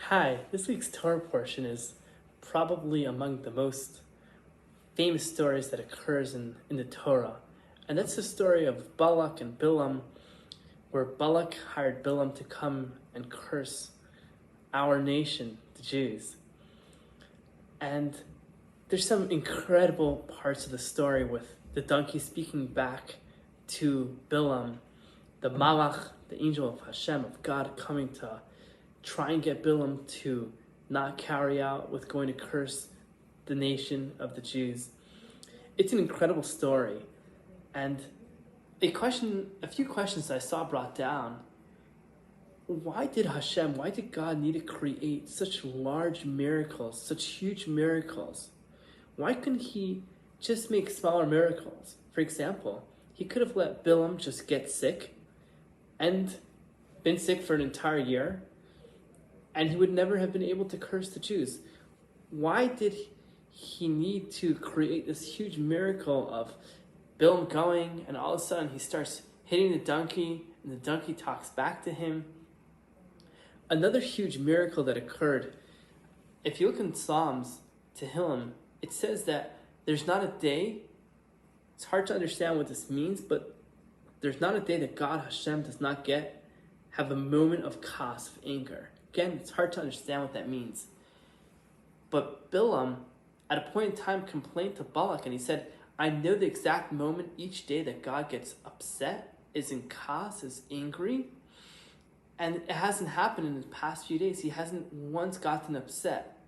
Hi, this week's Torah portion is probably among the most famous stories that occurs in the Torah. And that's the story of Balak and Bilam, where Balak hired Bilam to come and curse our nation, the Jews. And there's some incredible parts of the story with the donkey speaking back to Bilam, the Malach, the angel of Hashem, of God, coming to try and get Bilam to not carry out with going to curse the nation of the Jews. It's an incredible story. And a few questions I saw brought down. Why did God need to create such large miracles, such huge miracles? Why couldn't he just make smaller miracles? For example, he could have let Bilam just get sick and been sick for an entire year, and he would never have been able to curse the Jews. Why did he need to create this huge miracle of Bilam going, and all of a sudden he starts hitting the donkey, and the donkey talks back to him? Another huge miracle that occurred, if you look in Psalms, Tehillim, it says that there's not a day, it's hard to understand what this means, but there's not a day that God, Hashem, does not have a moment of kas, of anger. Again, it's hard to understand what that means. But Bilam, at a point in time, complained to Balak, and he said, I know the exact moment each day that God gets upset, is in kas, is angry, and it hasn't happened in the past few days. He hasn't once gotten upset.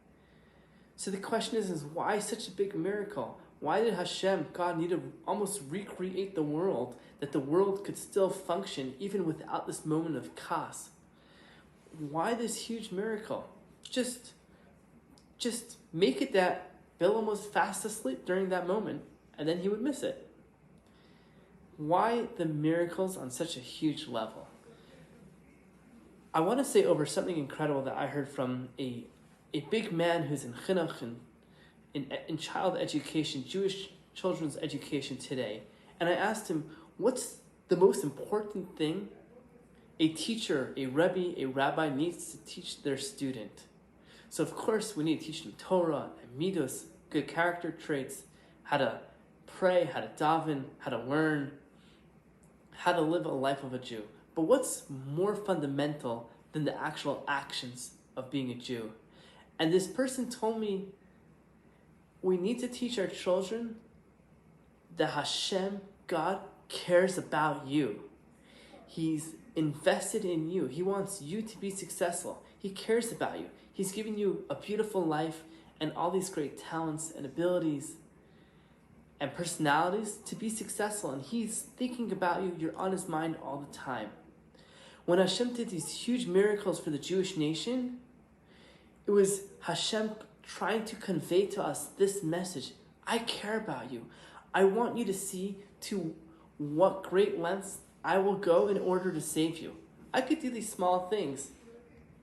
So the question is why such a big miracle? Why did Hashem, God, need to almost recreate the world, that the world could still function even without this moment of kas? Why this huge miracle? Just make it that Bilam was fast asleep during that moment, and then he would miss it. Why the miracles on such a huge level? I want to say over something incredible that I heard from a big man who's in chinuch, in child education, Jewish children's education today. And I asked him, what's the most important thing a teacher, a Rabbi, a rabbi needs to teach their student? So of course we need to teach them Torah and Midos, good character traits, how to pray, how to daven, how to learn, how to live a life of a Jew. But what's more fundamental than the actual actions of being a Jew? And this person told me, we need to teach our children that Hashem, God, cares about you. He's invested in you. He wants you to be successful. He cares about you. He's given you a beautiful life and all these great talents and abilities and personalities to be successful. And he's thinking about you. You're on his mind all the time. When Hashem did these huge miracles for the Jewish nation, it was Hashem trying to convey to us this message. I care about you. I want you to see to what great lengths I will go in order to save you. I could do these small things,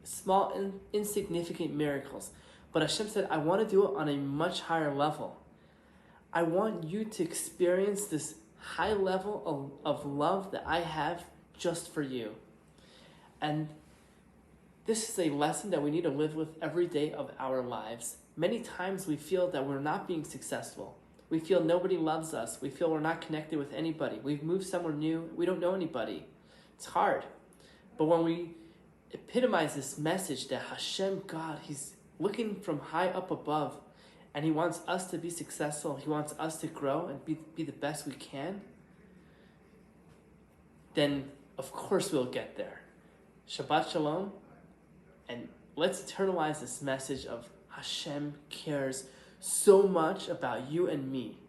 small and insignificant miracles, but Hashem said, I want to do it on a much higher level. I want you to experience this high level of love that I have just for you. And this is a lesson that we need to live with every day of our lives. Many times we feel that we're not being successful. We feel nobody loves us. We feel we're not connected with anybody. We've moved somewhere new. We don't know anybody. It's hard. But when we epitomize this message that Hashem, God, He's looking from high up above, and He wants us to be successful. He wants us to grow and be the best we can, then of course we'll get there. Shabbat Shalom. And let's internalize this message of Hashem cares so much about you and me.